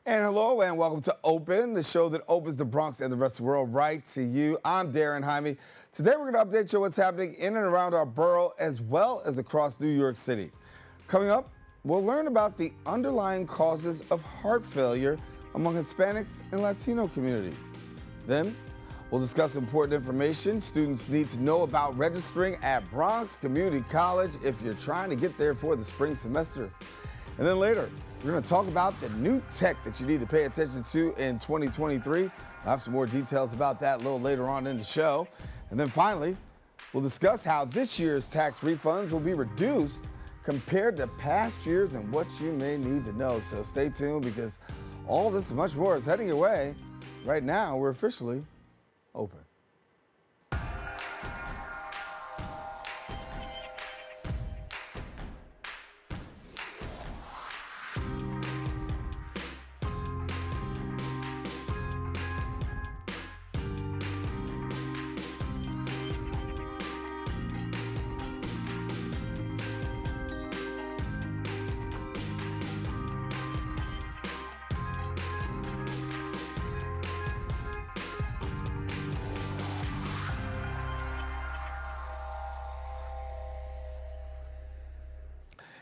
And hello and welcome to Open, the show that opens the Bronx and the rest of the world right to you. I'm Daren, Jaime. Today we're going to update you on what's happening in and around our borough as well as across New York City. Coming up, we'll learn about the underlying causes of heart failure among Hispanics and Latino communities. Then we'll discuss important information students need to know about registering at Bronx Community College if you're trying to get there for the spring semester. And then later, we're going to talk about the new tech that you need to pay attention to in 2023. We'll have some more details about that a little later on in the show. And then finally, we'll discuss how this year's tax refunds will be reduced compared to past years and what you may need to know. So stay tuned because all this and much more is heading your way. Right now, we're officially open.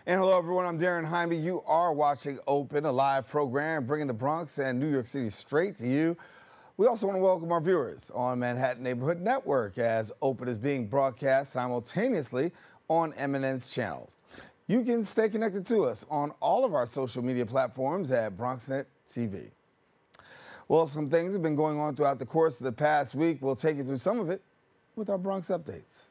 And hello, everyone. I'm Daren Jaime. You are watching Open, a live program bringing the Bronx and New York City straight to you. We also want to welcome our viewers on Manhattan Neighborhood Network as Open is being broadcast simultaneously on MNN's channels. You can stay connected to us on all of our social media platforms at BronxNet TV. Well, some things have been going on throughout the course of the past week. We'll take you through some of it with our Bronx updates.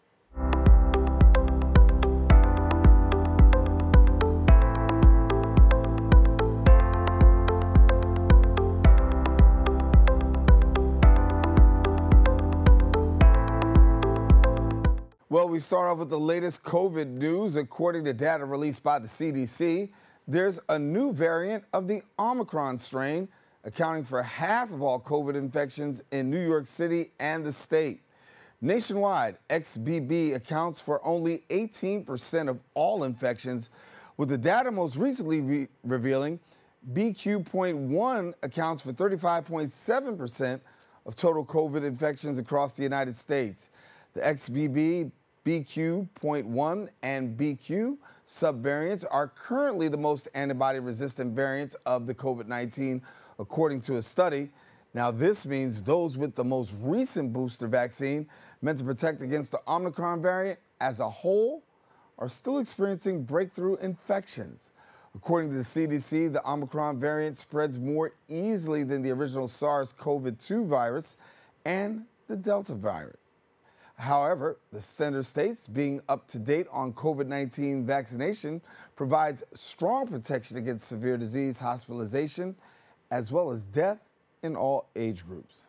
Well, we start off with the latest COVID news. According to data released by the CDC, there's a new variant of the Omicron strain, accounting for half of all COVID infections in New York City and the state. Nationwide, XBB accounts for only 18% of all infections, with the data most recently revealing BQ.1 accounts for 35.7% of total COVID infections across the United States. The XBB, BQ.1 and BQ subvariants are currently the most antibody-resistant variants of the COVID-19, according to a study. Now, this means those with the most recent booster vaccine meant to protect against the Omicron variant as a whole are still experiencing breakthrough infections. According to the CDC, the Omicron variant spreads more easily than the original SARS-CoV-2 virus and the Delta variant. However, the center states being up to date on COVID-19 vaccination provides strong protection against severe disease, hospitalization, as well as death in all age groups.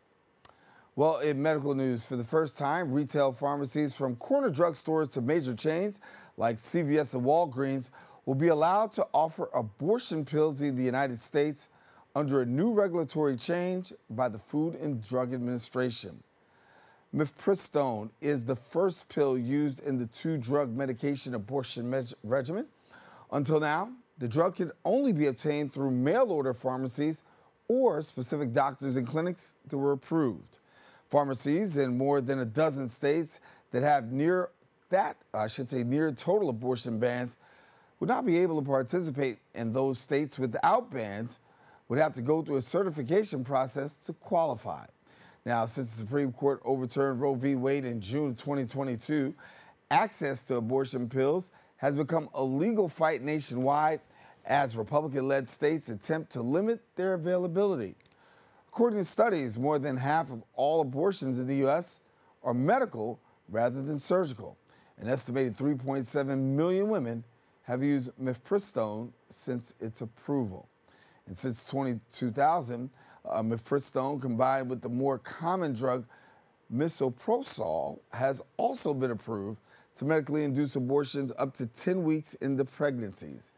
Well, in medical news, for the first time, retail pharmacies from corner drugstores to major chains like CVS and Walgreens will be allowed to offer abortion pills in the United States under a new regulatory change by the Food and Drug Administration. Mifepristone is the first pill used in the two-drug medication abortion regimen. Until now, the drug could only be obtained through mail-order pharmacies or specific doctors and clinics that were approved. Pharmacies in more than a dozen states that have near total abortion bans would not be able to participate, and those states without bans would have to go through a certification process to qualify. Now, since the Supreme Court overturned Roe v. Wade in June of 2022, access to abortion pills has become a legal fight nationwide as Republican-led states attempt to limit their availability. According to studies, more than half of all abortions in the U.S. are medical rather than surgical. An estimated 3.7 million women have used mifepristone since its approval. And since 2000, mifepristone, combined with the more common drug misoprostol, has also been approved to medically induce abortions up to 10 weeks into pregnancies.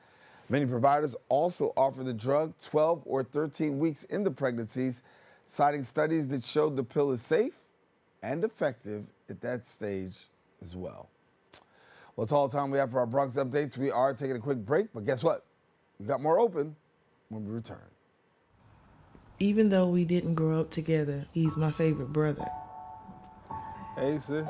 Many providers also offer the drug 12 or 13 weeks into pregnancies, citing studies that showed the pill is safe and effective at that stage as well. Well, it's all the time we have for our Bronx updates. We are taking a quick break, but guess what? We got more open when we return. Even though we didn't grow up together, he's my favorite brother. Hey, sis.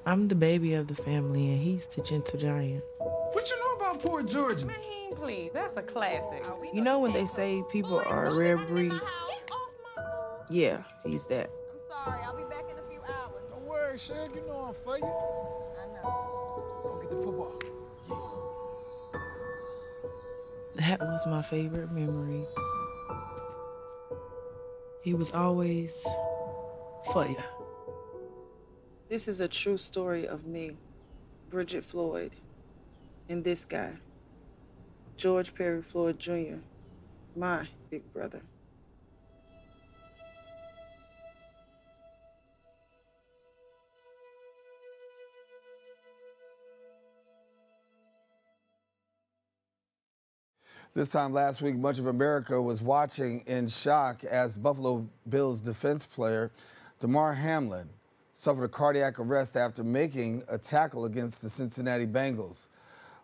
I'm the baby of the family, and he's the gentle giant. What you know about Port Georgia? Man, please, that's a classic. You know when they say people are a rare breed? Get off my food. Yeah, he's that. I'm sorry, I'll be back in a few hours. Don't worry, Sherri, you know I'm for you. I know. Go get the football. That was my favorite memory. He was always for ya. This is a true story of me, Bridget Floyd, and this guy, George Perry Floyd Jr., my big brother. This time last week, much of America was watching in shock as Buffalo Bills defense player Damar Hamlin suffered a cardiac arrest after making a tackle against the Cincinnati Bengals.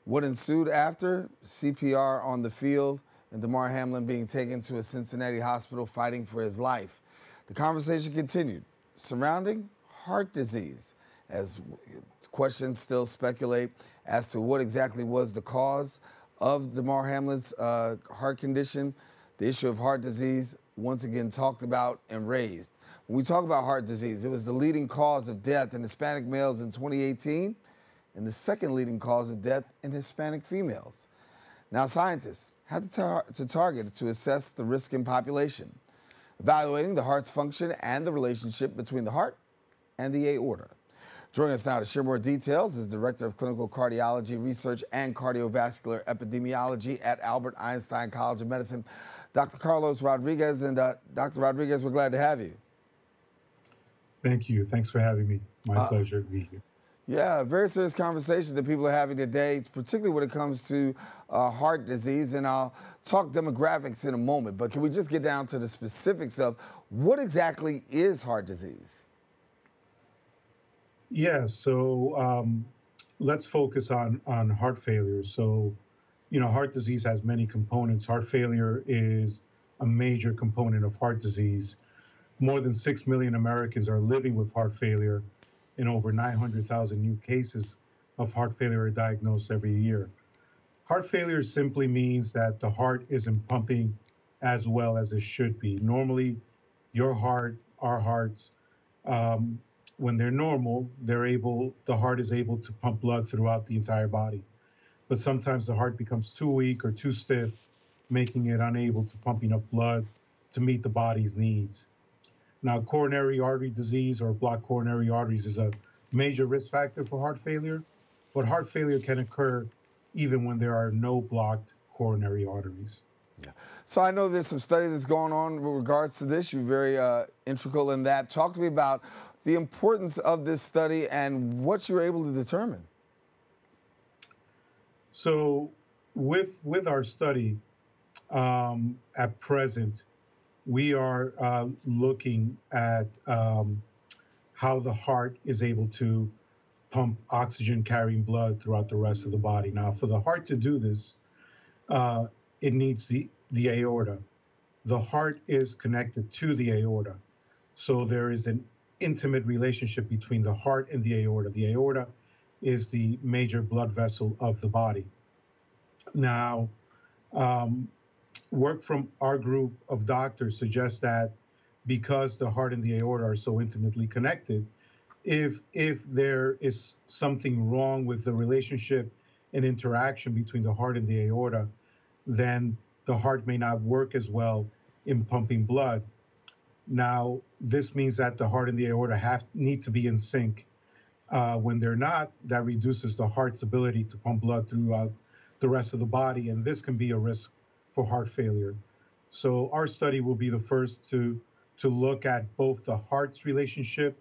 What ensued after? CPR on the field and Damar Hamlin being taken to a Cincinnati hospital fighting for his life. The conversation continued surrounding heart disease as questions still speculate as to what exactly was the cause of Damar Hamlin's heart condition. The issue of heart disease once again talked about and raised. When we talk about heart disease, it was the leading cause of death in Hispanic males in 2018 and the second leading cause of death in Hispanic females. Now, scientists had to target it to assess the risk in population, evaluating the heart's function and the relationship between the heart and the aorta. Joining us now to share more details is Director of Clinical Cardiology Research and Cardiovascular Epidemiology at Albert Einstein College of Medicine, Dr. Carlos Rodriguez. And Dr. Rodriguez, we're glad to have you. Thank you. Thanks for having me. My pleasure to be here. Yeah, very serious conversation that people are having today, particularly when it comes to heart disease. And I'll talk demographics in a moment, but can we just get down to the specifics of what exactly is heart disease? Yeah, so let's focus on heart failure. So, you know, heart disease has many components. Heart failure is a major component of heart disease. More than 6 million Americans are living with heart failure, and over 900,000 new cases of heart failure are diagnosed every year. Heart failure simply means that the heart isn't pumping as well as it should be. Normally, your heart, our hearts, when they're normal, the heart is able to pump blood throughout the entire body. But sometimes the heart becomes too weak or too stiff, making it unable to pump enough blood to meet the body's needs. Now, coronary artery disease or blocked coronary arteries is a major risk factor for heart failure, but heart failure can occur even when there are no blocked coronary arteries. Yeah. So I know there's some study that's going on with regards to this. You're very integral in that. Talk to me about the importance of this study and what you're able to determine. So with our study, at present, we are looking at how the heart is able to pump oxygen-carrying blood throughout the rest of the body. Now, for the heart to do this, it needs the aorta. The heart is connected to the aorta. So there is an intimate relationship between the heart and the aorta. The aorta is the major blood vessel of the body. Now, work from our group of doctors suggests that because the heart and the aorta are so intimately connected, if there is something wrong with the relationship and interaction between the heart and the aorta, then the heart may not work as well in pumping blood. Now, this means that the heart and the aorta need to be in sync. When they're not, that reduces the heart's ability to pump blood throughout the rest of the body, and this can be a risk for heart failure. So our study will be the first to look at both the heart's relationship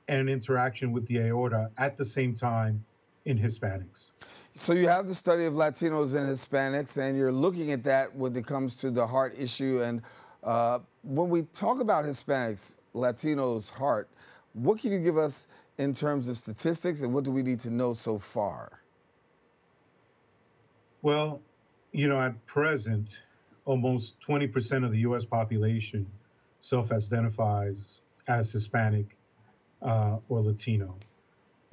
and interaction with the aorta at the same time in Hispanics. So you have the study of Latinos and Hispanics, and you're looking at that when it comes to the heart issue. And when we talk about Hispanics, Latinos' heart, what can you give us in terms of statistics, and what do we need to know so far? Well, you know, at present, almost 20% of the U.S. population self-identifies as Hispanic or Latino.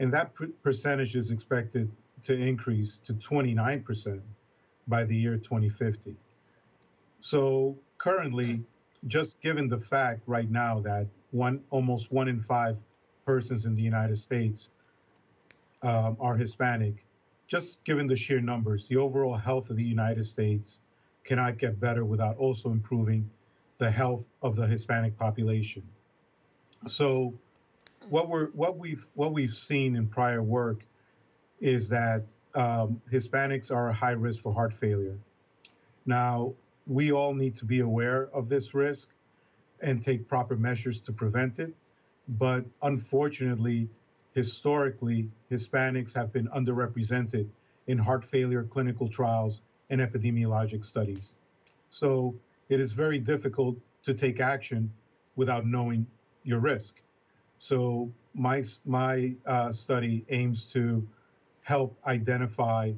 And that percentage is expected to increase to 29% by the year 2050. So currently, just given the fact right now that almost 1 in 5 persons in the United States are Hispanic, just given the sheer numbers, the overall health of the United States cannot get better without also improving the health of the Hispanic population. So what we've seen in prior work is that Hispanics are a high risk for heart failure. Now, we all need to be aware of this risk and take proper measures to prevent it. But unfortunately, historically, Hispanics have been underrepresented in heart failure clinical trials and epidemiologic studies. So it is very difficult to take action without knowing your risk. So my study aims to help identify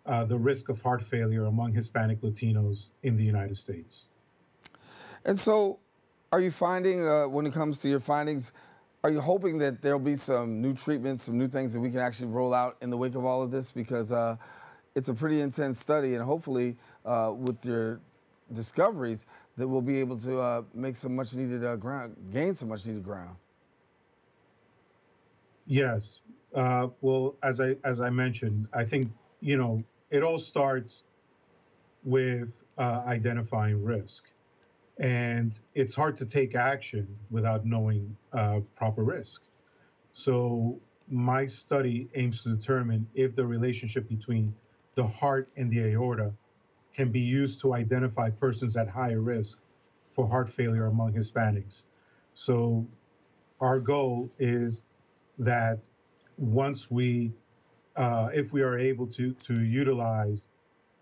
the risk of heart failure among Hispanic Latinos in the United States. And so are you finding, when it comes to your findings, are you hoping that there'll be some new treatments, some new things that we can actually roll out in the wake of all of this? Because it's a pretty intense study, and hopefully with your discoveries that we'll be able to make some much needed ground, gain some much needed ground. Yes. Well, as I mentioned, I think, it all starts with identifying risk. And it's hard to take action without knowing proper risk. So my study aims to determine if the relationship between the heart and the aorta can be used to identify persons at higher risk for heart failure among Hispanics. So our goal is that once if we are able to utilize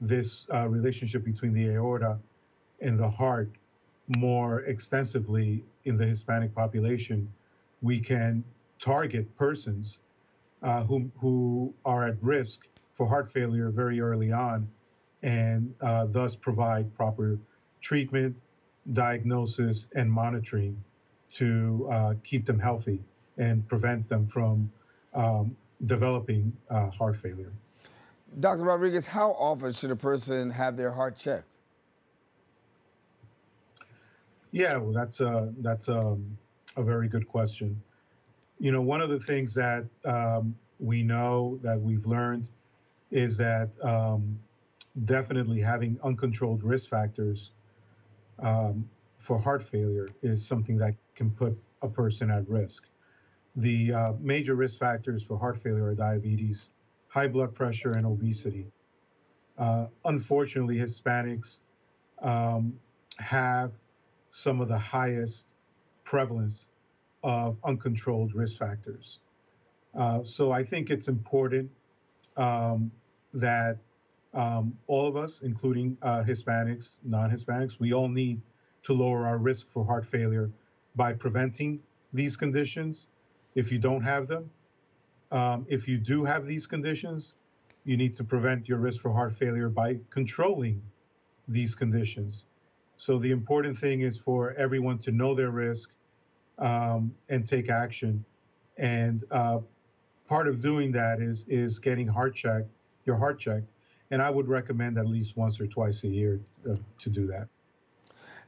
this relationship between the aorta and the heart more extensively in the Hispanic population, we can target persons who are at risk for heart failure very early on, and thus provide proper treatment, diagnosis, and monitoring to keep them healthy and prevent them from developing heart failure. Dr. Rodriguez, how often should a person have their heart checked? Yeah, well, that's a very good question. One of the things that we know that we've learned is that definitely having uncontrolled risk factors for heart failure is something that can put a person at risk. The major risk factors for heart failure are diabetes, high blood pressure, and obesity. Unfortunately, Hispanics have some of the highest prevalence of uncontrolled risk factors. So I think it's important that all of us, including Hispanics, non-Hispanics, we all need to lower our risk for heart failure by preventing these conditions if you don't have them. If you do have these conditions, you need to prevent your risk for heart failure by controlling these conditions. So the important thing is for everyone to know their risk and take action. And part of doing that is getting your heart checked. And I would recommend at least once or twice a year to do that.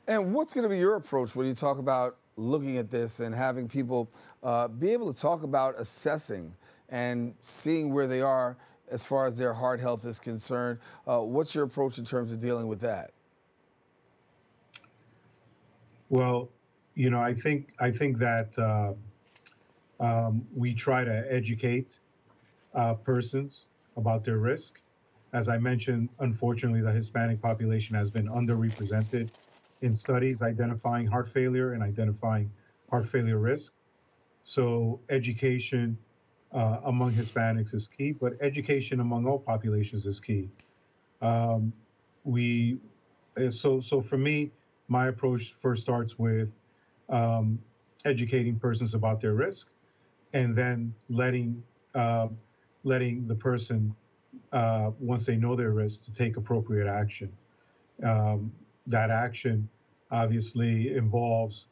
And what's going to be your approach when you talk about looking at this and having people be able to talk about assessing and seeing where they are as far as their heart health is concerned? What's your approach in terms of dealing with that? Well, I think that we try to educate persons about their risk. As I mentioned, unfortunately, the Hispanic population has been underrepresented in studies identifying heart failure and identifying heart failure risk. So education among Hispanics is key, but education among all populations is key. So for me, my approach first starts with educating persons about their risk, and then letting the person, once they know their risk, to take appropriate action. that action obviously involves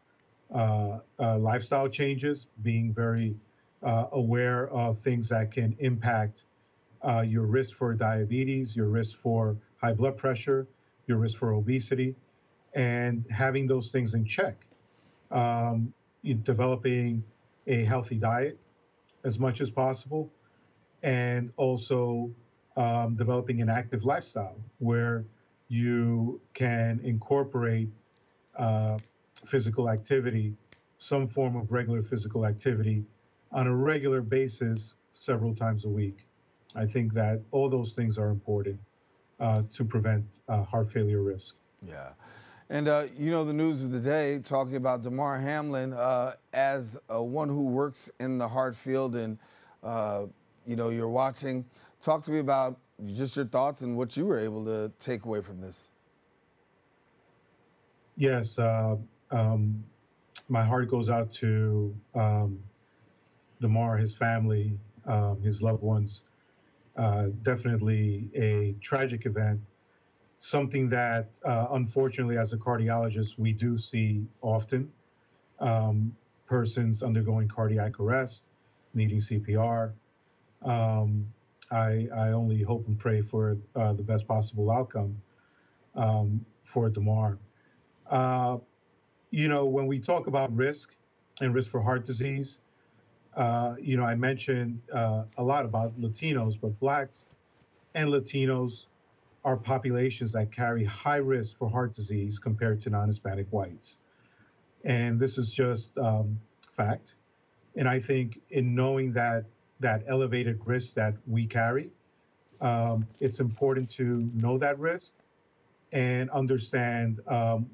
lifestyle changes, being very aware of things that can impact your risk for diabetes, your risk for high blood pressure, your risk for obesity, and having those things in check. Developing a healthy diet as much as possible, and also developing an active lifestyle where you can incorporate physical activity, some form of regular physical activity on a regular basis several times a week. I think that all those things are important to prevent heart failure risk. Yeah. And, you know, the news of the day, talking about Damar Hamlin as one who works in the heart field and, you know, you're watching. Talk to me about just your thoughts and what you were able to take away from this. Yes, my heart goes out to Damar, his family, his loved ones. Definitely a tragic event, something that unfortunately as a cardiologist we do see often. Persons undergoing cardiac arrest, needing CPR. I only hope and pray for the best possible outcome for Damar. You know, when we talk about risk and risk for heart disease, you know, I mentioned a lot about Latinos, but Blacks and Latinos are populations that carry high risk for heart disease compared to non-Hispanic whites. And this is just fact. And I think in knowing that elevated risk that we carry, it's important to know that risk and understand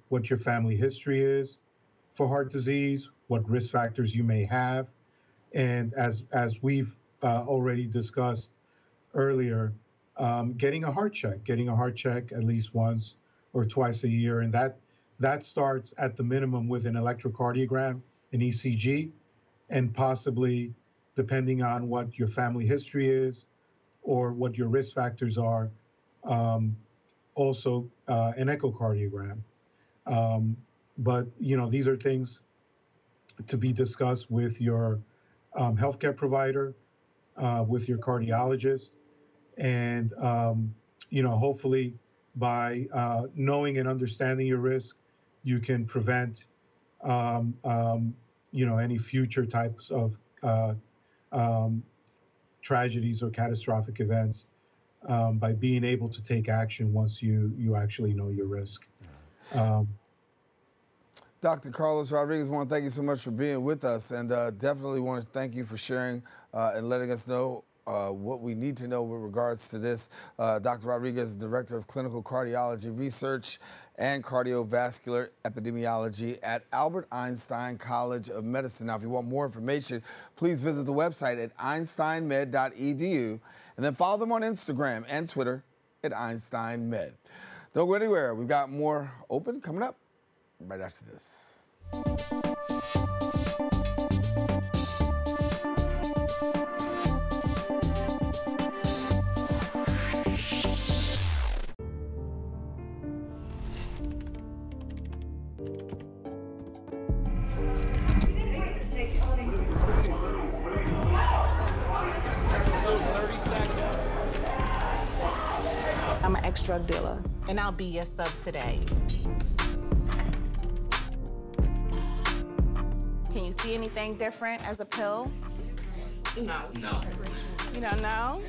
what your family history is for heart disease, what risk factors you may have. And as we've already discussed earlier, getting a heart check at least once or twice a year. And that starts at the minimum with an electrocardiogram, an ECG, and possibly, depending on what your family history is or what your risk factors are, also an echocardiogram. But, you know, these are things to be discussed with your healthcare provider, with your cardiologist. And, you know, hopefully by knowing and understanding your risk, you can prevent, you know, any future types of tragedies or catastrophic events by being able to take action once you actually know your risk. Dr. Carlos Rodriguez, I want to thank you so much for being with us, and definitely want to thank you for sharing and letting us know what we need to know with regards to this. Dr. Rodriguez is Director of Clinical Cardiology Research and Cardiovascular Epidemiology at Albert Einstein College of Medicine. Now, if you want more information, please visit the website at einsteinmed.edu, and then follow them on Instagram and Twitter at EinsteinMed. Don't go anywhere. We've got more open coming up right after this. I'm an ex-drug dealer, and I'll be your sub today. Can you see anything different as a pill? No. You don't know?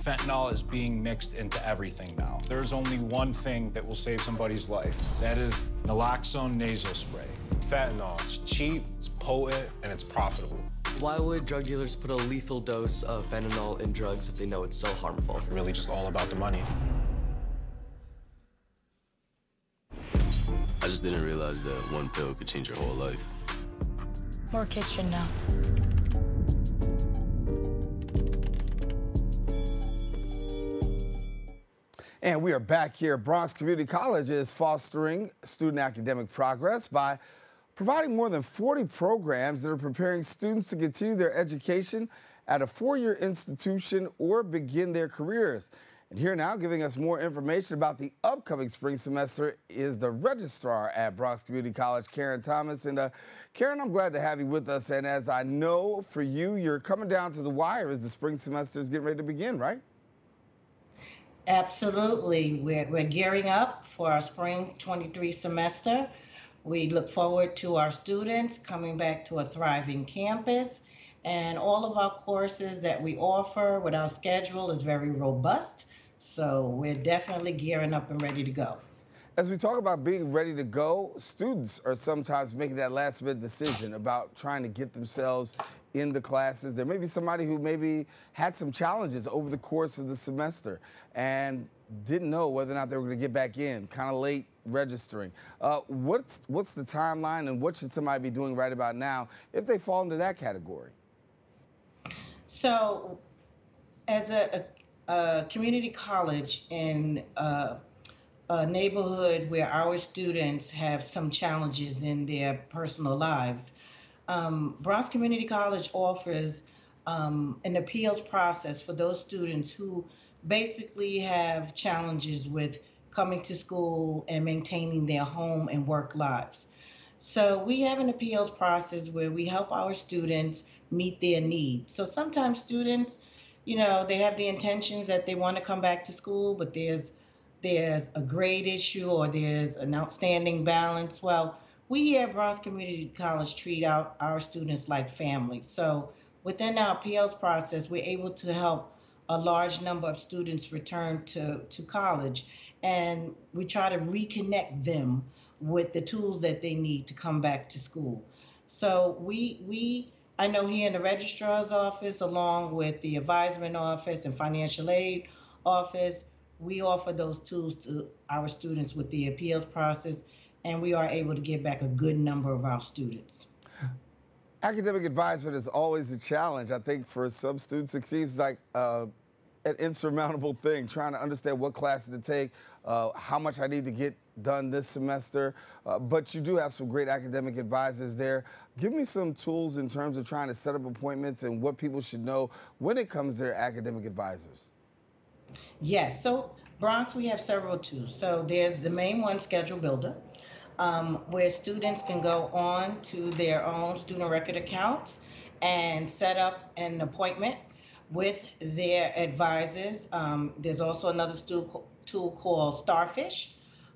Fentanyl is being mixed into everything now. There's only one thing that will save somebody's life. That is naloxone nasal spray. Fentanyl, it's cheap, it's potent, and it's profitable. Why would drug dealers put a lethal dose of fentanyl in drugs if they know it's so harmful? Really just all about the money. I just didn't realize that one pill could change your whole life. More kids should know. And we are back here. Bronx Community College is fostering student academic progress by providing more than 40 programs that are preparing students to continue their education at a four-year institution or begin their careers. And here now, giving us more information about the upcoming spring semester is the Registrar at Bronx Community College, Karen Thomas. And Karen, I'm glad to have you with us. And as I know for you, you're coming down to the wire as the spring semester is getting ready to begin, right? Absolutely. We're gearing up for our spring 23 semester. We look forward to our students coming back to a thriving campus. And all of our courses that we offer with our schedule is very robust. So we're definitely gearing up and ready to go. As we talk about being ready to go, students are sometimes making that last minute decision about trying to get themselves in the classes. There may be somebody who maybe had some challenges over the course of the semester and didn't know whether or not they were going to get back in, kind of late registering. What's the timeline and what should somebody be doing right about now if they fall into that category? So as a community college in a neighborhood where our students have some challenges in their personal lives, Bronx Community College offers an appeals process for those students who basically have challenges with coming to school and maintaining their home and work lives. So we have an appeals process where we help our students meet their needs. So sometimes students, you know, they have the intentions that they want to come back to school, but there's a grade issue or there's an outstanding balance. Well, we here at Bronx Community College treat our students like family. So within our appeals process, we're able to help a large number of students return to college, and we try to reconnect them with the tools that they need to come back to school. So I know here in the Registrar's office, along with the Advisement Office and Financial Aid Office, we offer those tools to our students with the appeals process, and we are able to get back a good number of our students. Academic advisement is always a challenge. I think for some students, it seems like an insurmountable thing, trying to understand what classes to take, how much I need to get done this semester, but you do have some great academic advisors there. Give me some tools in terms of trying to set up appointments and what people should know when it comes to their academic advisors. Yes, so Bronx, we have several tools. So there's the main one, Schedule Builder, where students can go on to their own student record accounts and set up an appointment with their advisors. There's also another tool called Starfish,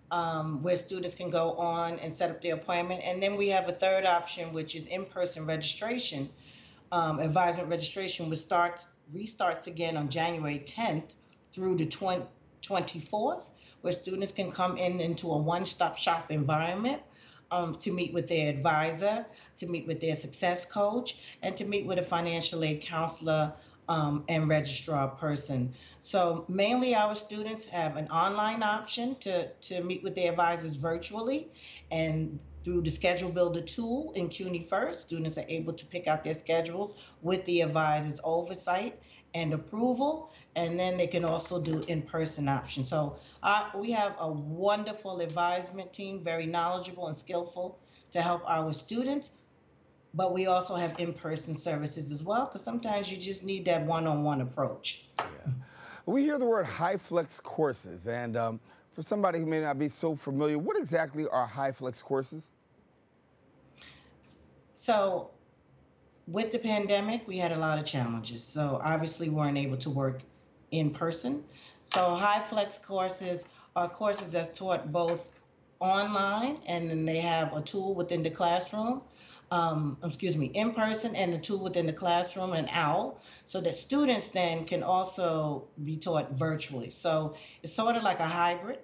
where students can go on and set up their appointment. And then we have a third option, which is in-person registration. Advisement registration, which restarts again on January 10th through the 24th, where students can come into a one-stop shop environment to meet with their advisor, to meet with their success coach, and to meet with a financial aid counselor and registrar person. So mainly our students have an online option to meet with their advisors virtually, and through the Schedule Builder tool in CUNY First, students are able to pick out their schedules with the advisor's oversight and approval, and then they can also do in-person options. So we have a wonderful advisement team, very knowledgeable and skillful to help our students. But we also have in-person services as well, because sometimes you just need that one-on-one approach. Yeah. We hear the word high-flex courses, and for somebody who may not be so familiar, what exactly are high-flex courses? So with the pandemic, we had a lot of challenges. So obviously we weren't able to work in person. So high-flex courses are courses that's taught both online, and then they have a tool within the classroom. In person, and the tool within the classroom, an OWL, so that students then can also be taught virtually. So it's sort of like a hybrid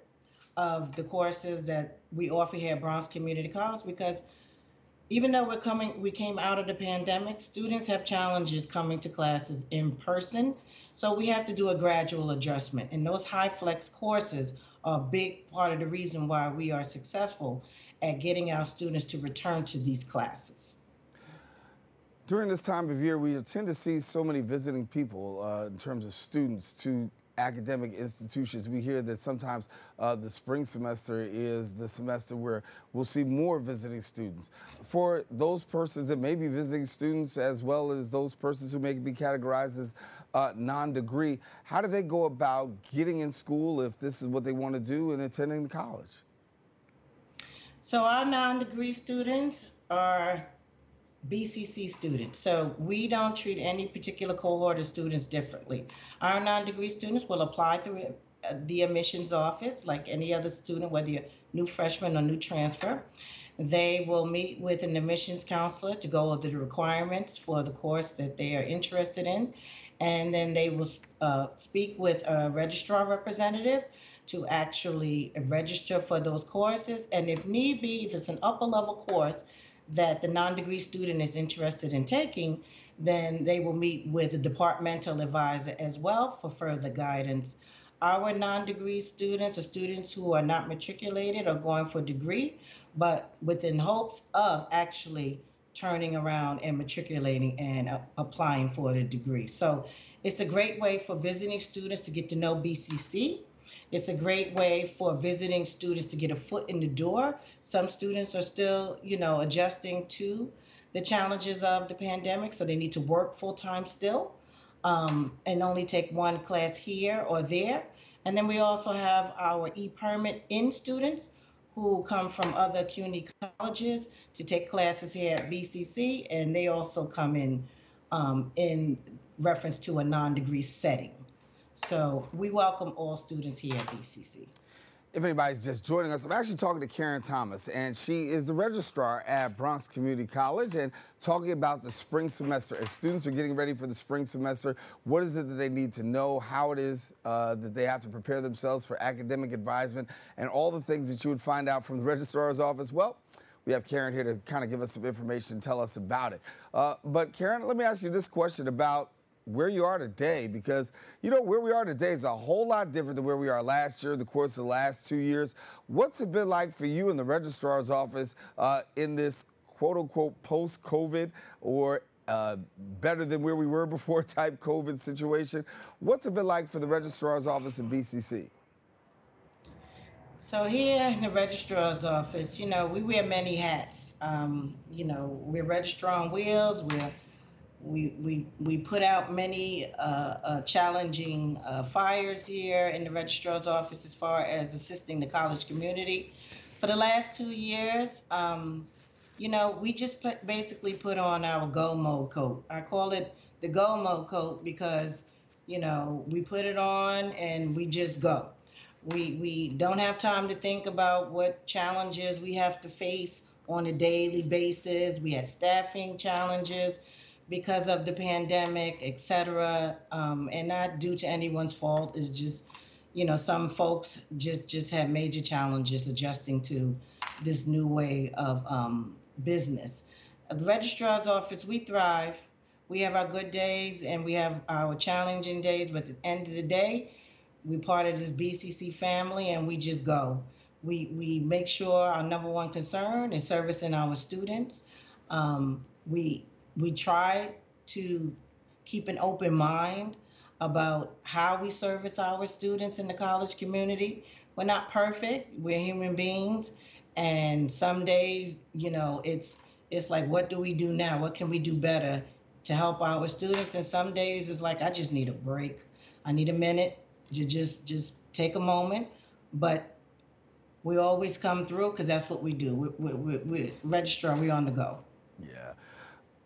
of the courses that we offer here at Bronx Community College, because even though we came out of the pandemic, students have challenges coming to classes in person. So we have to do a gradual adjustment. And those high flex courses are a big part of the reason why we are successful at getting our students to return to these classes. During this time of year, we tend to see so many visiting people in terms of students to academic institutions. We hear that sometimes the spring semester is the semester where we'll see more visiting students. For those persons that may be visiting students, as well as those persons who may be categorized as non-degree. How do they go about getting in school if this is what they want to do and attending the college? So our non-degree students are BCC students. So we don't treat any particular cohort of students differently. Our non-degree students will apply through the admissions office like any other student, whether you're new freshman or new transfer. They will meet with an admissions counselor to go over the requirements for the course that they are interested in. And then they will speak with a registrar representative to actually register for those courses. And if need be, if it's an upper level course that the non-degree student is interested in taking, then they will meet with a departmental advisor as well for further guidance. Our non-degree students are students who are not matriculated or going for a degree, but within hopes of actually turning around and matriculating and applying for the degree. So it's a great way for visiting students to get to know BCC. It's a great way for visiting students to get a foot in the door. Some students are still, adjusting to the challenges of the pandemic, so they need to work full-time still, and only take one class here or there. And then we also have our e-permit in students who come from other community colleges to take classes here at BCC, and they also come in reference to a non-degree setting. So we welcome all students here at BCC. If anybody's just joining us, I'm actually talking to Karen Thomas, and she is the registrar at Bronx Community College, and talking about the spring semester. As students are getting ready for the spring semester, what is it that they need to know, how it is that they have to prepare themselves for academic advisement, and all the things that you would find out from the registrar's office? Well, we have Karen here to kind of give us some information, tell us about it. But Karen, let me ask you this question about where you are today, because where we are today is a whole lot different than where we are last year, the course of the last 2 years. What's it been like for you in the registrar's office in this quote-unquote post-COVID or better than where we were before type COVID situation? What's it been like for the registrar's office in BCC? So here in the registrar's office, we wear many hats. We're registrar on wheels. We put out many challenging fires here in the registrar's office as far as assisting the college community. For the last 2 years, we just basically put on our go mode coat. I call it the go mode coat because, we put it on and we just go. We don't have time to think about what challenges we have to face on a daily basis. We had staffing challenges because of the pandemic, et cetera, and not due to anyone's fault. It's just, some folks just had major challenges adjusting to this new way of business. At the registrar's office, we thrive. We have our good days and we have our challenging days, but at the end of the day, we're part of this BCC family and we just go. We make sure our number one concern is servicing our students. We try to keep an open mind about how we service our students in the college community. We're not perfect, we're human beings. And some days, it's like, what do we do now? What can we do better to help our students? And some days it's like, I just need a break. I need a minute to just take a moment. But we always come through because that's what we do. We're registrar, we're on the go. Yeah.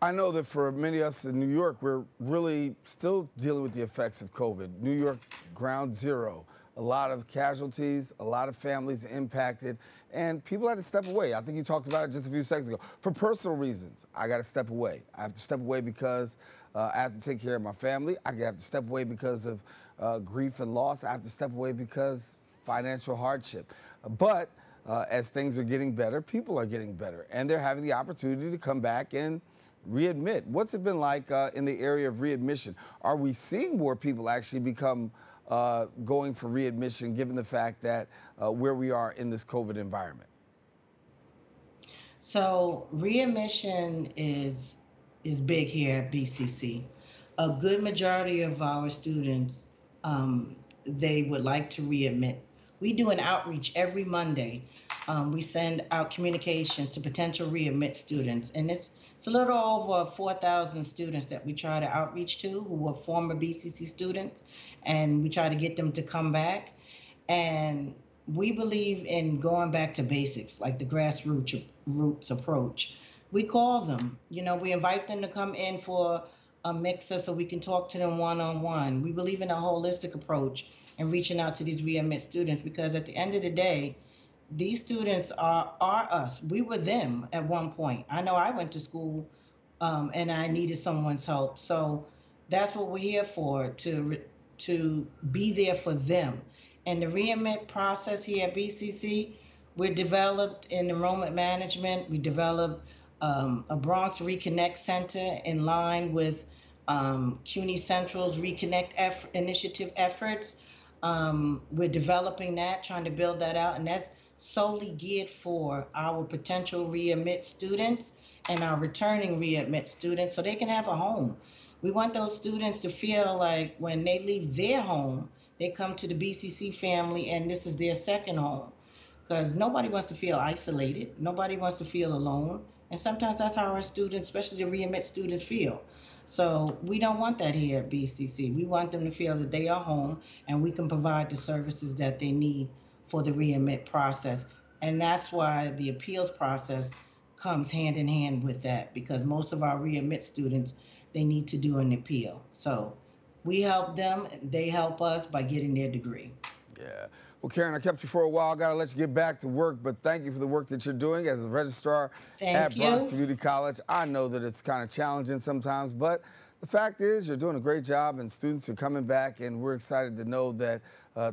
I know that for many of us in New York, we're really still dealing with the effects of COVID. New York, ground zero. A lot of casualties, a lot of families impacted, and people had to step away. I think you talked about it just a few seconds ago. For personal reasons, I got to step away. I have to step away because I have to take care of my family. I have to step away because of grief and loss. I have to step away because financial hardship. But as things are getting better, people are getting better, and they're having the opportunity to come back and readmit. What's it been like in the area of readmission? Are we seeing more people actually become going for readmission, given the fact that where we are in this COVID environment? So readmission is big here at BCC. A good majority of our students, they would like to readmit. We do an outreach every Monday. We send out communications to potential readmit students, and It's a little over 4,000 students that we try to outreach to who were former BCC students, and we try to get them to come back. And we believe in going back to basics, like the grassroots approach. We call them, we invite them to come in for a mixer so we can talk to them one-on-one. We believe in a holistic approach and reaching out to these readmit students, because at the end of the day, these students are us. We were them at one point. I know I went to school and I needed someone's help. So that's what we're here for, to be there for them. And the readmit process here at BCC, we're developed in enrollment management. We developed a Bronx Reconnect Center in line with CUNY Central's Reconnect initiative efforts. We're developing that, trying to build that out, and that's solely geared for our potential readmit students and our returning readmit students so they can have a home. We want those students to feel like when they leave their home, they come to the BCC family and this is their second home, because nobody wants to feel isolated. Nobody wants to feel alone. And sometimes that's how our students, especially the readmit students, feel. So we don't want that here at BCC. We want them to feel that they are home and we can provide the services that they need for the readmit process. And that's why the appeals process comes hand in hand with that, because most of our readmit students, they need to do an appeal. So we help them, they help us by getting their degree. Yeah. Well, Karen, I kept you for a while. Got to let you get back to work, but thank you for the work that you're doing as a registrar at Bronx Community College. I know that it's kind of challenging sometimes, but the fact is you're doing a great job and students are coming back, and we're excited to know that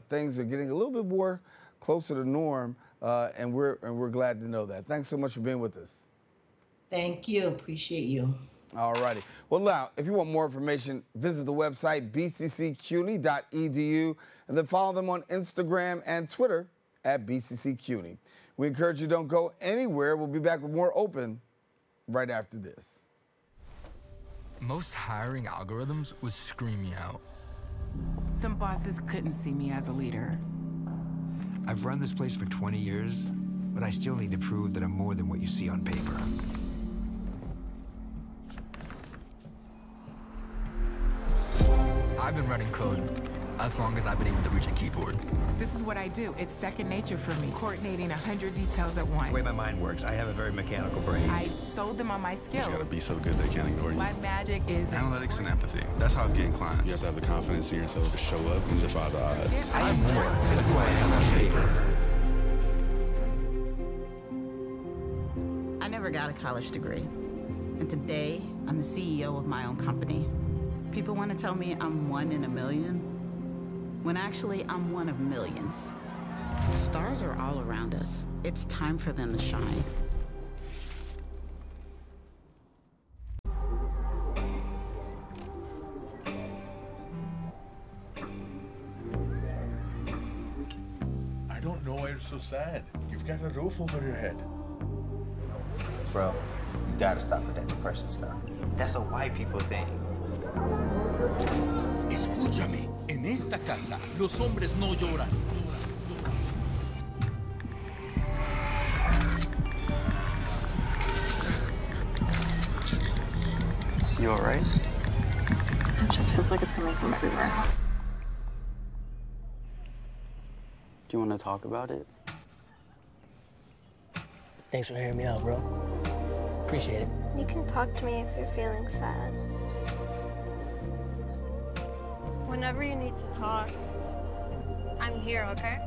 things are getting a little bit more closer to norm, and we're glad to know that. Thanks so much for being with us. Thank you. Appreciate you. All righty. Well, now, if you want more information, visit the website bcccuny.edu, and then follow them on Instagram and Twitter at BCCCUNY. We encourage you don't go anywhere. We'll be back with more Open right after this. Most hiring algorithms would scream me out. Some bosses couldn't see me as a leader. I've run this place for 20 years, but I still need to prove that I'm more than what you see on paper. I've been running code as long as I've been able to reach a keyboard. This is what I do. It's second nature for me, coordinating 100 details at once. It's the way my mind works. I have a very mechanical brain. I sold them on my skills. You gotta be so good they can't ignore you. My magic is analytics and empathy. That's how I get clients. You have to have the confidence in yourself to show up and defy the odds. I am more than who I am on paper. I never got a college degree. And today, I'm the CEO of my own company. People want to tell me I'm one in a million, when actually I'm one of millions. Stars are all around us. It's time for them to shine. I don't know why you're so sad. You've got a roof over your head. Bro, you gotta stop with that depression stuff. That's a white people thing. Escúchame, en esta casa los hombres no lloran. You all right? It just feels like it's coming from everywhere. Do you want to talk about it? Thanks for hearing me out, bro. Appreciate it. You can talk to me if you're feeling sad. Whenever you need to talk, I'm here, okay?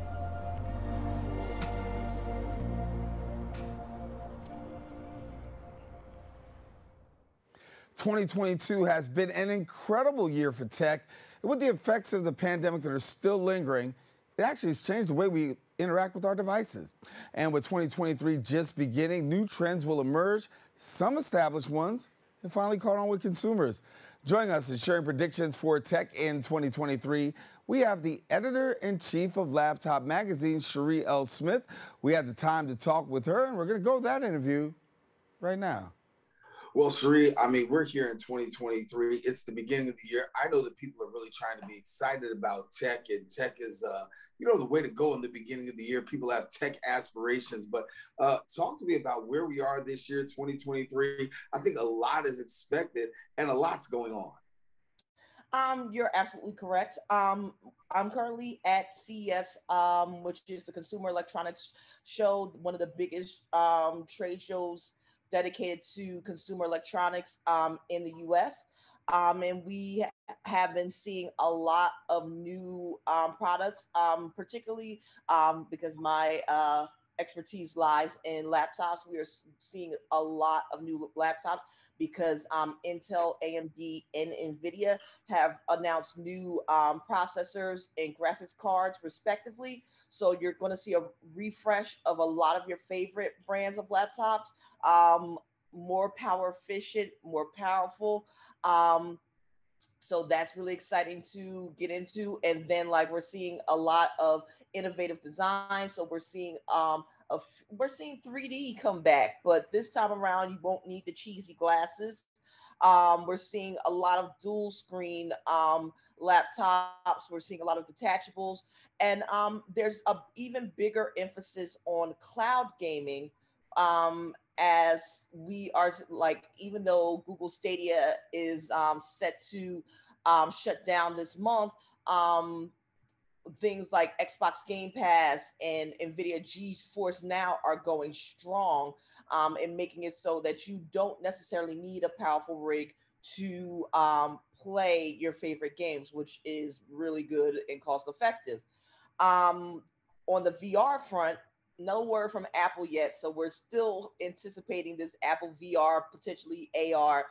"2022 has been an incredible year for tech. And with the effects of the pandemic that are still lingering, it actually has changed the way we interact with our devices. And with 2023 just beginning, new trends will emerge, some established ones, and finally caught on with consumers. Joining us and sharing predictions for tech in 2023, we have the editor-in-chief of Laptop Magazine, Sherri L. Smith. We had the time to talk with her, and we're going to go with that interview right now. Well, Sherri, I mean, we're here in 2023. It's the beginning of the year. I know that people are really trying to be excited about tech, and tech is, the way to go in the beginning of the year. People have tech aspirations, but talk to me about where we are this year, 2023. I think a lot is expected and a lot's going on. You're absolutely correct. I'm currently at CES, which is the Consumer Electronics Show, one of the biggest trade shows dedicated to consumer electronics in the US. And we have been seeing a lot of new products, particularly because my expertise lies in laptops. We are seeing a lot of new laptops because Intel, AMD, and NVIDIA have announced new processors and graphics cards, respectively. So you're going to see a refresh of a lot of your favorite brands of laptops, more power efficient, more powerful. So that's really exciting to get into. And then, like, we're seeing a lot of innovative design. So we're seeing 3D come back, but this time around you won't need the cheesy glasses. We're seeing a lot of dual screen laptops. We're seeing a lot of detachables, and there's a even bigger emphasis on cloud gaming. As we are, like, even though Google Stadia is set to shut down this month, things like Xbox Game Pass and NVIDIA GeForce Now are going strong, and making it so that you don't necessarily need a powerful rig to play your favorite games, which is really good and cost effective. On the VR front, no word from Apple yet, so we're still anticipating this Apple VR, potentially AR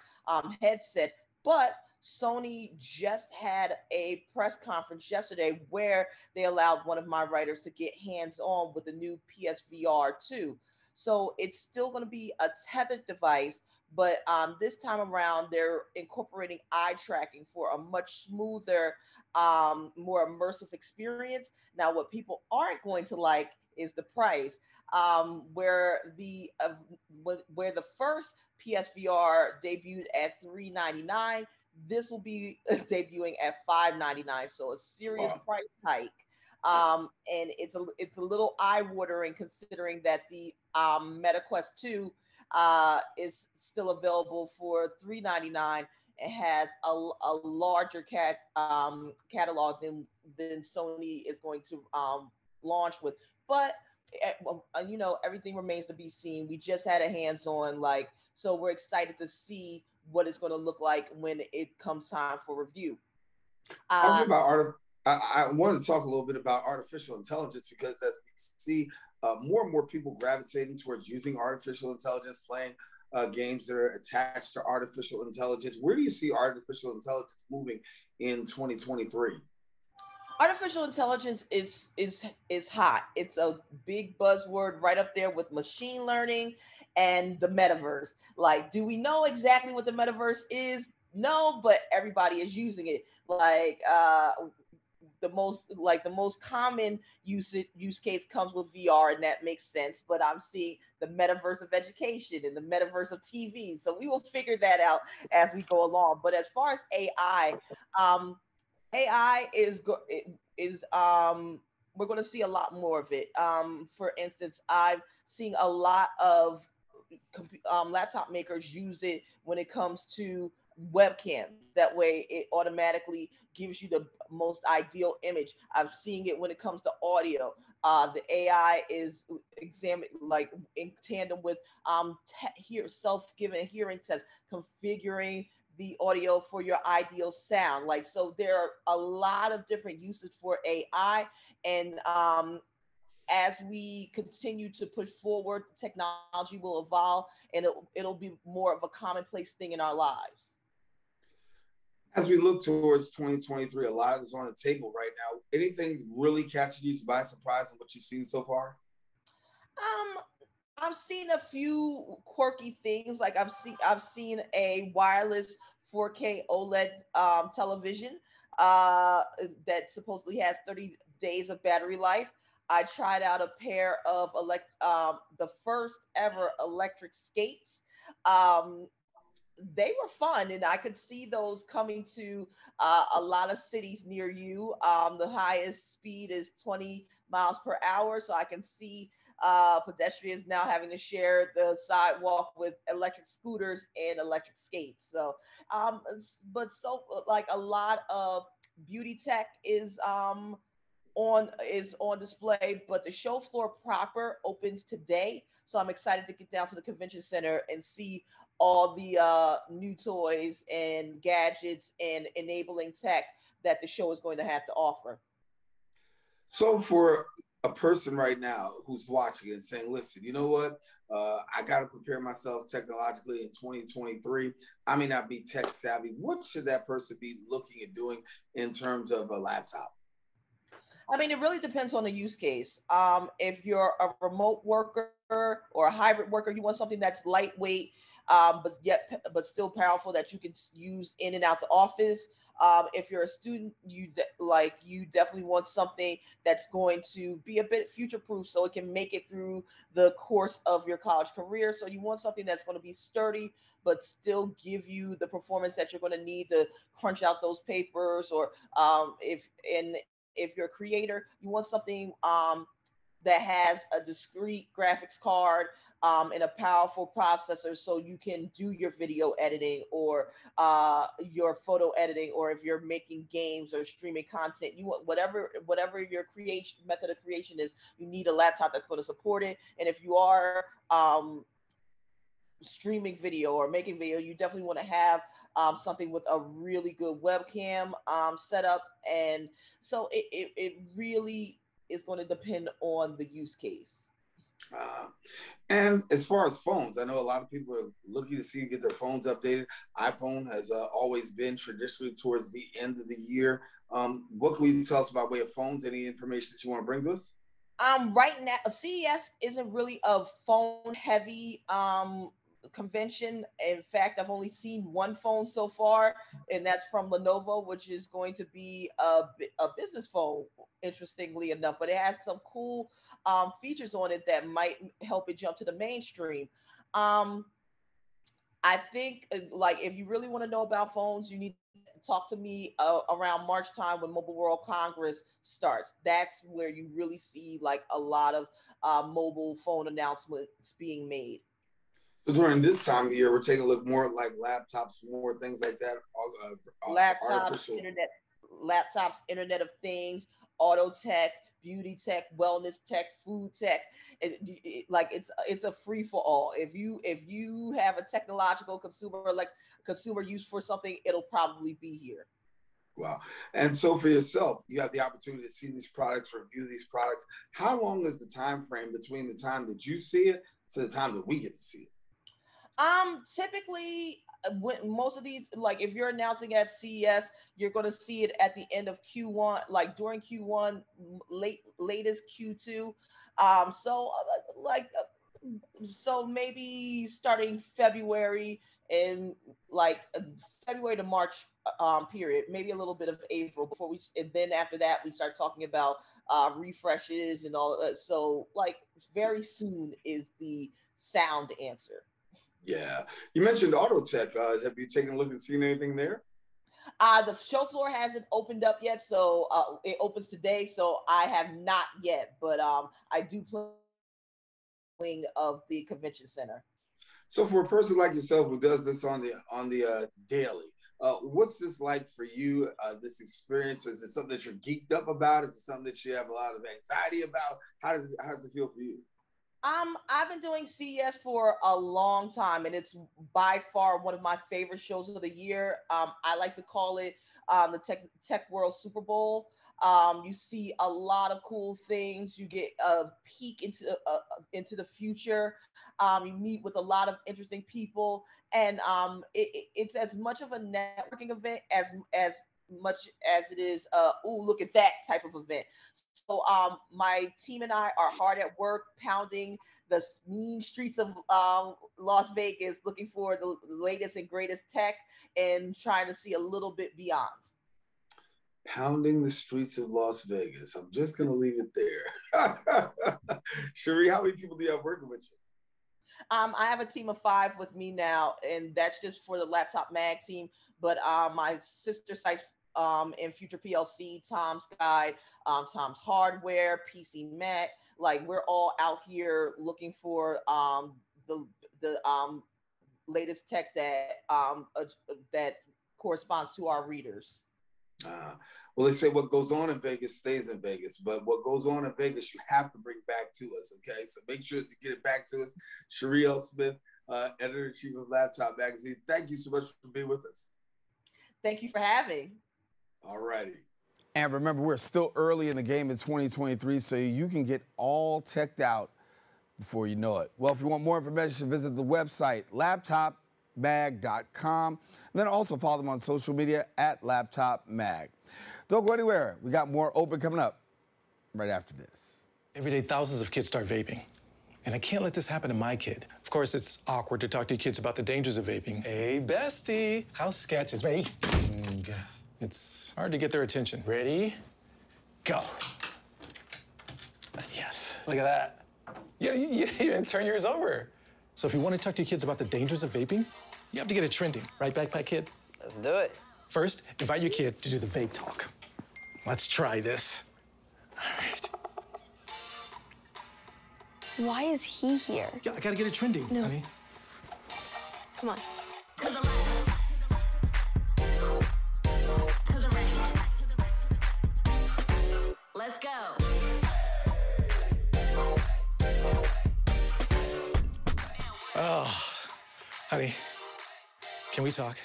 headset. But Sony just had a press conference yesterday where they allowed one of my writers to get hands-on with the new PSVR 2. So it's still going to be a tethered device, but this time around they're incorporating eye tracking for a much smoother, more immersive experience. Now, what people aren't going to like is the price, where the first PSVR debuted at $399. This will be debuting at $599, so a serious price hike. And it's a little eye-watering considering that the Meta Quest 2 is still available for $399. It has a larger catalog than Sony is going to launch with, but everything remains to be seen. We just had a hands-on, so we're excited to see what it's going to look like when it comes time for review. I wanted to talk a little bit about artificial intelligence, because as we see more and more people gravitating towards using artificial intelligence, playing games that are attached to artificial intelligence. Where do you see artificial intelligence moving in 2023? Artificial intelligence is hot. It's a big buzzword right up there with machine learning and the metaverse. Like, do we know exactly what the metaverse is? No, but everybody is using it. The most common use case comes with VR, and that makes sense. But I'm seeing the metaverse of education and the metaverse of TV. So we will figure that out as we go along. But as far as AI, AI we're going to see a lot more of it. For instance, I've seen a lot of laptop makers use it when it comes to webcams. That way it automatically gives you the most ideal image. I've seen it when it comes to audio. The AI is examined in tandem with self-given hearing tests, configuring the audio for your ideal sound. So there are a lot of different uses for AI. And as we continue to push forward, the technology will evolve, and it'll be more of a commonplace thing in our lives. As we look towards 2023, a lot is on the table right now. Anything really catching you by surprise in what you've seen so far? I've seen a few quirky things. I've seen a wireless 4K OLED television that supposedly has 30 days of battery life. I tried out a pair of the first ever electric skates. they were fun, and I could see those coming to a lot of cities near you. The highest speed is 20 miles per hour, so I can see pedestrians now having to share the sidewalk with electric scooters and electric skates. So, but so like a lot of beauty tech is on display, but the show floor proper opens today. So I'm excited to get down to the convention center and see all the new toys and gadgets and enabling tech that the show is going to have to offer. So for a person right now who's watching and saying, listen, you know what? I got to prepare myself technologically in 2023. I may not be tech savvy. What should that person be looking at doing in terms of a laptop? I mean, it really depends on the use case. If you're a remote worker or a hybrid worker, you want something that's lightweight, but still powerful that you can use in and out the office. If you're a student, you definitely want something that's going to be a bit future proof, so it can make it through the course of your college career. So you want something that's going to be sturdy, but still give you the performance that you're going to need to crunch out those papers, or if you're a creator, you want something that has a discrete graphics card and a powerful processor, so you can do your video editing or your photo editing, or if you're making games or streaming content, you want whatever your creation method of creation is, you need a laptop that's going to support it. And if you are streaming video or making video, you definitely want to have something with a really good webcam setup. And so it really is going to depend on the use case. And as far as phones, I know a lot of people are looking to see and get their phones updated. iPhone has always been traditionally towards the end of the year. What can you tell us about way of phones? Any information that you want to bring to us? Right now, CES isn't really a phone heavy convention. In fact, I've only seen one phone so far, and that's from Lenovo, which is going to be a business phone, interestingly enough. But it has some cool features on it that might help it jump to the mainstream. I think, like, if you really want to know about phones, you need to talk to me around March time when Mobile World Congress starts. That's where you really see like a lot of mobile phone announcements being made. So during this time of year, we're taking a look more like laptops, more things like that. Artificial. Laptops, Internet of Things, auto tech, beauty tech, wellness tech, food tech. It's a free for all. If you have a technological consumer use for something, it'll probably be here. Wow. And so for yourself, you have the opportunity to see these products, review these products. How long is the time frame between the time that you see it to the time that we get to see it? Typically, when most of these, like if you're announcing at CES, you're going to see it at the end of Q1, like during Q1, latest Q2. So maybe starting February and like February to March period, maybe a little bit of April before and then after that we start talking about refreshes and all that. So like very soon is the sound answer. Yeah. You mentioned auto tech. Have you taken a look and seen anything there? The show floor hasn't opened up yet, so it opens today. So I have not yet, but I do plan of the convention center. So for a person like yourself who does this on the daily, what's this like for you? This experience, is it something that you're geeked up about? Is it something that you have a lot of anxiety about? How does it feel for you? I've been doing CES for a long time, and it's by far one of my favorite shows of the year. I like to call it the Tech World Super Bowl. You see a lot of cool things. You get a peek into the future. You meet with a lot of interesting people, and it's as much of a networking event as much as it is ooh, look at that type of event. So my team and I are hard at work pounding the mean streets of Las Vegas, looking for the latest and greatest tech and trying to see a little bit beyond. Pounding the streets of Las Vegas. I'm just going to leave it there. Sherri, how many people do you have working with you? I have a team of 5 with me now, and that's just for the Laptop Mag team. But my sister sites in Future PLC, Tom's Guide, Tom's Hardware, PC Mac, like we're all out here looking for the latest tech that corresponds to our readers. Well, they say what goes on in Vegas stays in Vegas, but what goes on in Vegas, you have to bring back to us, okay? So make sure to get it back to us. Sherri L. Smith, Editor-in-Chief of Laptop Magazine, thank you so much for being with us. Thank you for having. All righty. And remember, we're still early in the game in 2023, so you can get all teched out before you know it. Well, if you want more information, visit the website, laptopmag.com. And then also follow them on social media at laptopmag. Don't go anywhere. We got more Open coming up right after this. Every day, thousands of kids start vaping. And I can't let this happen to my kid. Of course, it's awkward to talk to your kids about the dangers of vaping. Hey, bestie, how sketch is vaping? It's hard to get their attention. Ready? Go. Yes, look at that. You didn't even turn yours over. So if you want to talk to your kids about the dangers of vaping, you have to get it trending. Right, Backpack Kid? Let's do it. First, invite your kid to do the vape talk. Let's try this. All right. Why is he here? Yeah, I gotta get it trending, honey. Come on. To the left. To the right. Let's go. Oh, honey, can we talk?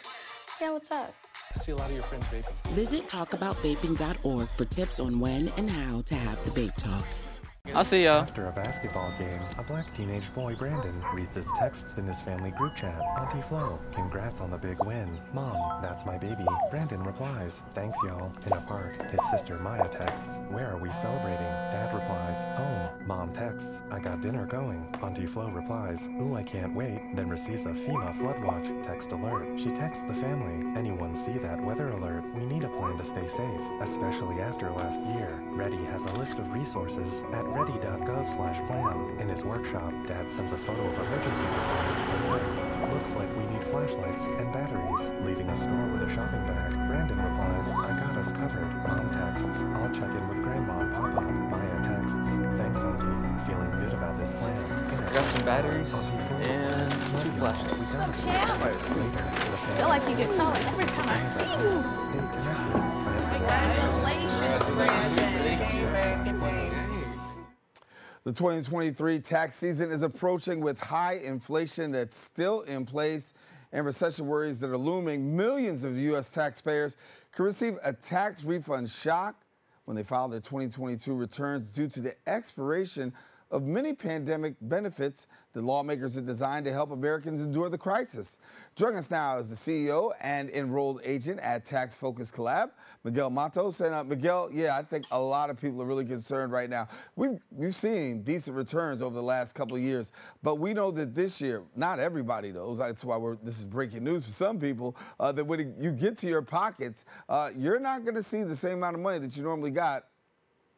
Yeah, what's up? I see a lot of your friends vaping. Visit talkaboutvaping.org for tips on when and how to have the vape talk. I'll see y'all. After a basketball game, a black teenage boy, Brandon, reads his texts in his family group chat. Auntie Flo, congrats on the big win. Mom, that's my baby. Brandon replies, thanks y'all. In a park, his sister Maya texts, where are we celebrating? Dad replies, home. Mom texts, I got dinner going. Auntie Flo replies, ooh, I can't wait. Then receives a FEMA flood watch text alert. She texts the family, anyone see that weather alert? We need a plan to stay safe, especially after last year. Ready has a list of resources at ready.gov/plan. In his workshop, Dad sends a photo of emergency supplies and texts, looks like we need flashlights and batteries. Leaving a store with a shopping bag, Brandon replies, I got us covered. Mom texts, I'll check in with Grandma and Papa. Maya texts, thanks Auntie, feeling good about this plan. I got some batteries and 2 flashlights. What's up, champ? I feel like you get taller every time I see you. Stay connected. Congratulations. The 2023 tax season is approaching with high inflation that's still in place and recession worries that are looming. Millions of U.S. taxpayers could receive a tax refund shock when they file their 2022 returns due to the expiration of many pandemic benefits that lawmakers have designed to help Americans endure the crisis. Joining us now is the CEO and enrolled agent at Tax Focus Collab, Miguel Matos. And Miguel, yeah, I think a lot of people are really concerned right now. We've seen decent returns over the last couple of years, but we know that this year, not everybody knows. That's why this is breaking news for some people, that when you get to your pockets, you're not going to see the same amount of money that you normally got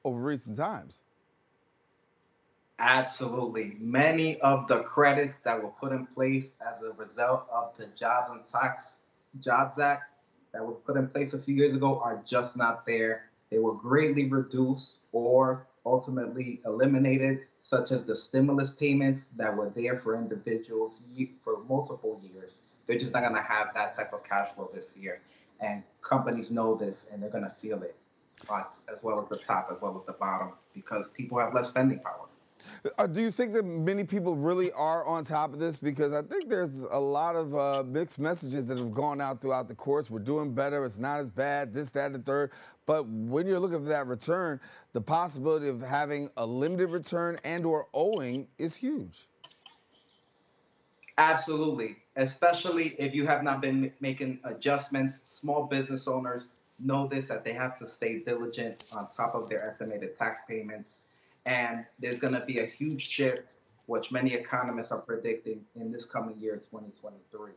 over recent times. Absolutely. Many of the credits that were put in place as a result of the Jobs Act that was put in place a few years ago are just not there. They were greatly reduced or ultimately eliminated, such as the stimulus payments that were there for individuals for multiple years. They're just not going to have that type of cash flow this year. And companies know this, and they're going to feel it, as well as the top, as well as the bottom, because people have less spending power. Do you think that many people really are on top of this? Because I think there's a lot of mixed messages that have gone out throughout the course. We're doing better. It's not as bad, this, that, and the third. But when you're looking for that return, the possibility of having a limited return and or owing is huge. Absolutely. Especially if you have not been making adjustments. Small business owners know this, that they have to stay diligent on top of their estimated tax payments. And there's going to be a huge shift, which many economists are predicting in this coming year, 2023.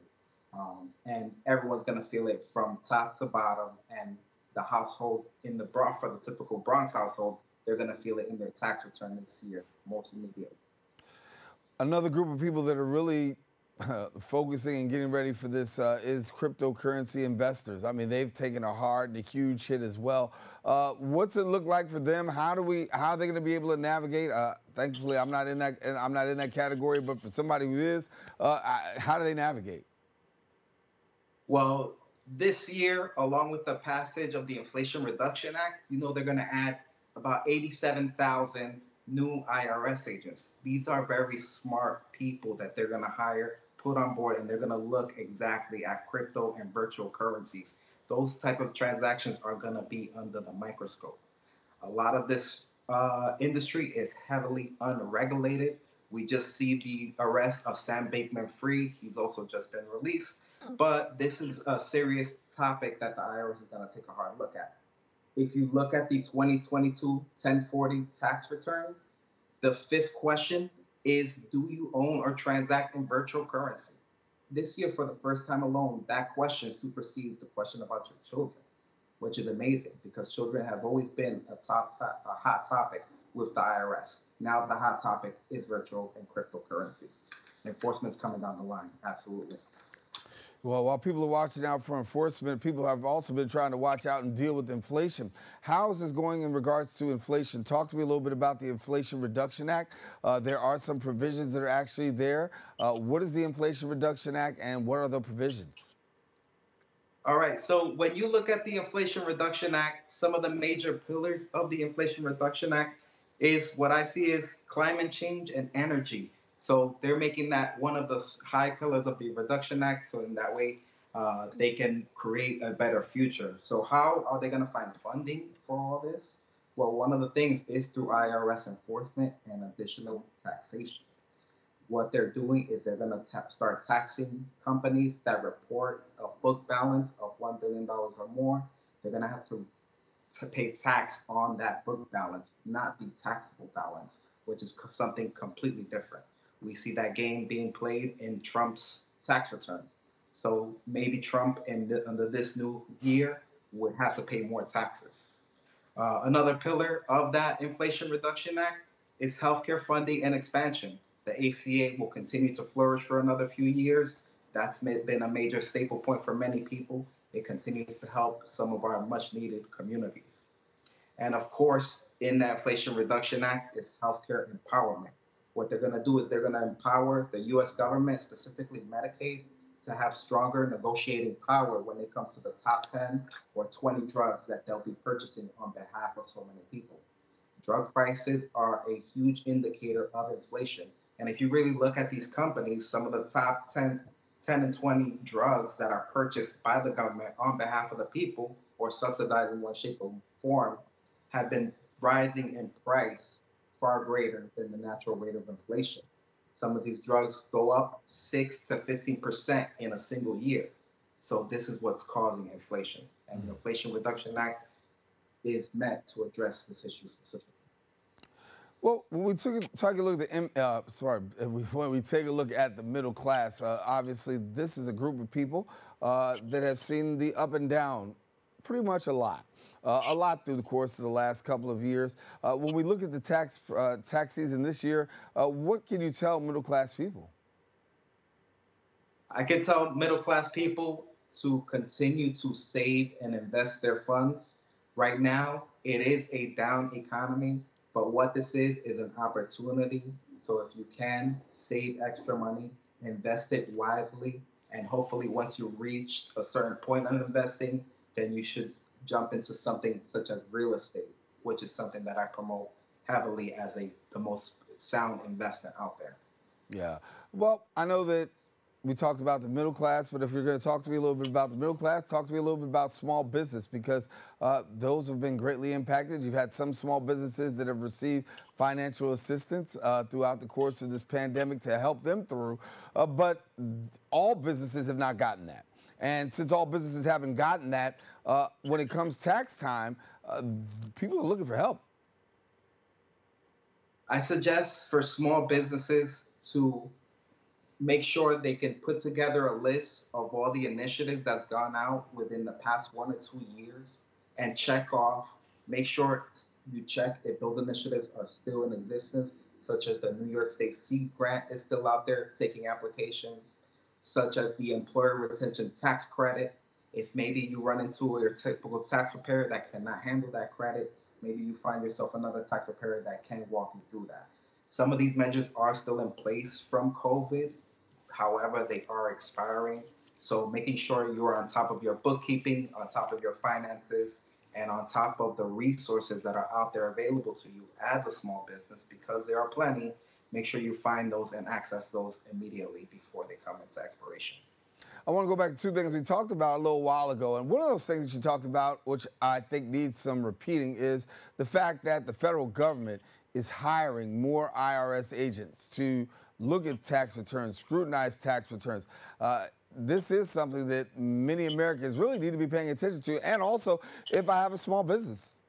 And everyone's going to feel it from top to bottom. And the household in the Bronx, for the typical Bronx household, they're going to feel it in their tax return this year, most immediately. Another group of people that are really focusing and getting ready for this is cryptocurrency investors. I mean, they've taken a hard and a huge hit as well. What's it look like for them? How are they going to be able to navigate? Thankfully, I'm not in that category, but for somebody who is, how do they navigate? Well, this year, along with the passage of the Inflation Reduction Act, they're going to add about 87,000 new IRS agents. These are very smart people that they're going to hire, put on board, and they're going to look exactly at crypto and virtual currencies. Those type of transactions are going to be under the microscope. A lot of this industry is heavily unregulated. We just see the arrest of Sam Bankman-Fried. He's also just been released. But this is a serious topic that the IRS is going to take a hard look at. If you look at the 2022 1040 tax return, the fifth question is, do you own or transact in virtual currency? This year, for the first time alone, that question supersedes the question about your children, which is amazing because children have always been a hot topic with the IRS. Now the hot topic is virtual and cryptocurrencies. Enforcement's coming down the line, absolutely. Well, while people are watching out for enforcement, people have also been trying to watch out and deal with inflation. How is this going in regards to inflation? Talk to me a little bit about the Inflation Reduction Act. There are some provisions that are actually there. What is the Inflation Reduction Act and what are the provisions? All right, so when you look at the Inflation Reduction Act, some of the major pillars of the Inflation Reduction Act is what I see as climate change and energy. So they're making that one of the high pillars of the Reduction Act, so in that way they can create a better future. So how are they going to find funding for all this? Well, one of the things is through IRS enforcement and additional taxation. What they're doing is they're going to start taxing companies that report a book balance of $1 billion or more. They're going to have to pay tax on that book balance, not the taxable balance, which is something completely different. We see that game being played in Trump's tax returns. So maybe Trump, under this new year, would have to pay more taxes. Another pillar of that Inflation Reduction Act is healthcare funding and expansion. The ACA will continue to flourish for another few years. That's been a major staple point for many people. It continues to help some of our much-needed communities. And of course, in the Inflation Reduction Act is healthcare empowerment. What they're going to do is they're going to empower the U.S. government, specifically Medicaid, to have stronger negotiating power when it comes to the top 10 or 20 drugs that they'll be purchasing on behalf of so many people. Drug prices are a huge indicator of inflation. And if you really look at these companies, some of the top 10 and 20 drugs that are purchased by the government on behalf of the people or subsidized in one shape or form have been rising in price far greater than the natural rate of inflation. Some of these drugs go up 6 to 15% in a single year. So this is what's causing inflation. And the Inflation Reduction Act is meant to address this issue specifically. Well, when we take a look at when we take a look at the middle class, obviously this is a group of people that have seen the up and down pretty much a lot through the course of the last couple of years. When we look at the tax season this year, what can you tell middle class people? I can tell middle class people to continue to save and invest their funds. Right now, it is a down economy, but what this is an opportunity. So if you can save extra money, invest it wisely, and hopefully once you reach a certain point of investing, then you should jump into something such as real estate, which is something that I promote heavily as the most sound investment out there. Yeah. Well, I know that we talked about the middle class, but if you're going to talk to me a little bit about the middle class, talk to me a little bit about small business, because those have been greatly impacted. You've had some small businesses that have received financial assistance throughout the course of this pandemic to help them through, but all businesses have not gotten that. And since all businesses haven't gotten that, when it comes tax time, people are looking for help. I suggest for small businesses to make sure they can put together a list of all the initiatives that's gone out within the past 1 or 2 years and check off, make sure you check if those initiatives are still in existence such as the New York State Seed Grant is still out there taking applications, such as the Employer Retention Tax Credit. If maybe you run into your typical tax preparer that cannot handle that credit, maybe you find yourself another tax preparer that can walk you through that. Some of these measures are still in place from COVID. However, they are expiring. So making sure you're on top of your bookkeeping, on top of your finances, and on top of the resources that are out there available to you as a small business, because there are plenty, make sure you find those and access those immediately before they come into expiration. I want to go back to two things we talked about a little while ago. And one of those things that you talked about, which I think needs some repeating, is the fact that the federal government is hiring more IRS agents to look at tax returns, scrutinize tax returns. This is something that many Americans really need to be paying attention to. And also, if I have a small business.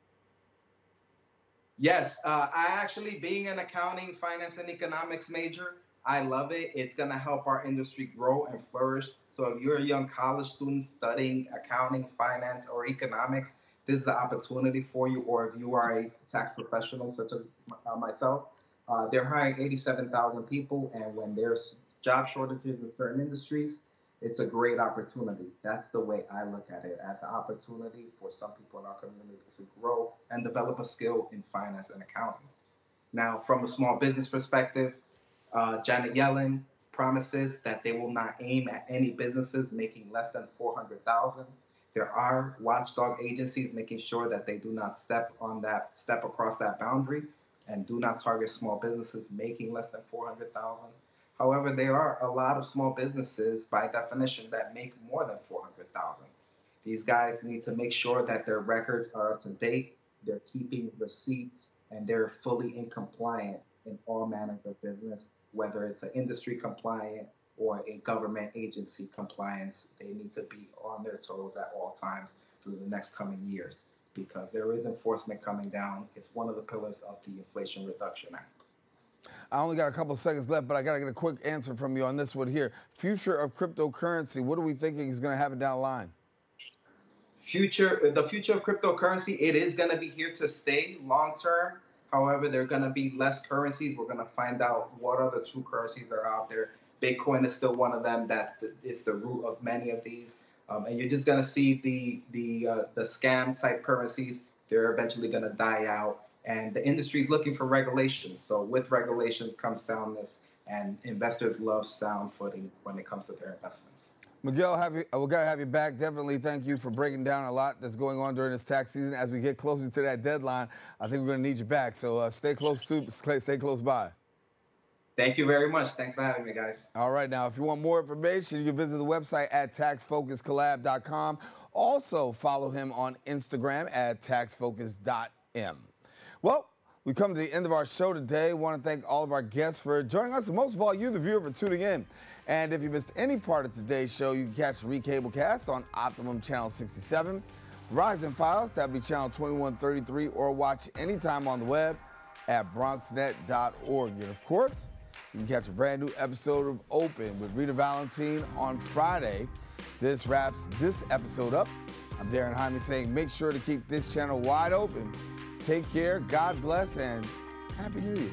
Yes, I actually, being an accounting, finance, and economics major, I love it. It's going to help our industry grow and flourish. So if you're a young college student studying accounting, finance, or economics, this is the opportunity for you. Or if you are a tax professional such as myself, they're hiring 87,000 people. And when there's job shortages in certain industries, it's a great opportunity. That's the way I look at it, as an opportunity for some people in our community to grow and develop a skill in finance and accounting. Now, from a small business perspective, Janet Yellen promises that they will not aim at any businesses making less than $400,000. There are watchdog agencies making sure that they do not step across that boundary and do not target small businesses making less than $400,000. However, there are a lot of small businesses, by definition, that make more than $400,000. These guys need to make sure that their records are up to date, they're keeping receipts, and they're fully in compliant in all manners of business, whether it's an industry compliant or a government agency compliance. They need to be on their toes at all times through the next coming years, because there is enforcement coming down. It's one of the pillars of the Inflation Reduction Act. I only got a couple seconds left, but I got to get a quick answer from you on this one here. Future of cryptocurrency, what are we thinking is going to happen down the line? The future of cryptocurrency, it is going to be here to stay long term. However, there are going to be less currencies. We're going to find out what other true currencies are out there. Bitcoin is still one of them. That is the root of many of these. And you're just going to see the scam type currencies. They're eventually going to die out. And the industry is looking for regulation. So with regulation comes soundness, and investors love sound footing when it comes to their investments. Miguel, we're going to have you back. Definitely thank you for breaking down a lot that's going on during this tax season. As we get closer to that deadline, I think we're going to need you back. So stay close by. Thank you very much. Thanks for having me, guys. All right. Now, if you want more information, you can visit the website at taxfocuscollab.com. Also, follow him on Instagram at taxfocus.m. Well, we come to the end of our show today. I want to thank all of our guests for joining us, and most of all, you, the viewer, for tuning in. And if you missed any part of today's show, you can catch the Recablecast on Optimum Channel 67, Verizon Files, that'll be Channel 2133, or watch anytime on the web at bronxnet.org. And of course, you can catch a brand new episode of Open with Rita Valentine on Friday. This wraps this episode up. I'm Daren Jaime saying make sure to keep this channel wide open. Take care, God bless, and Happy New Year.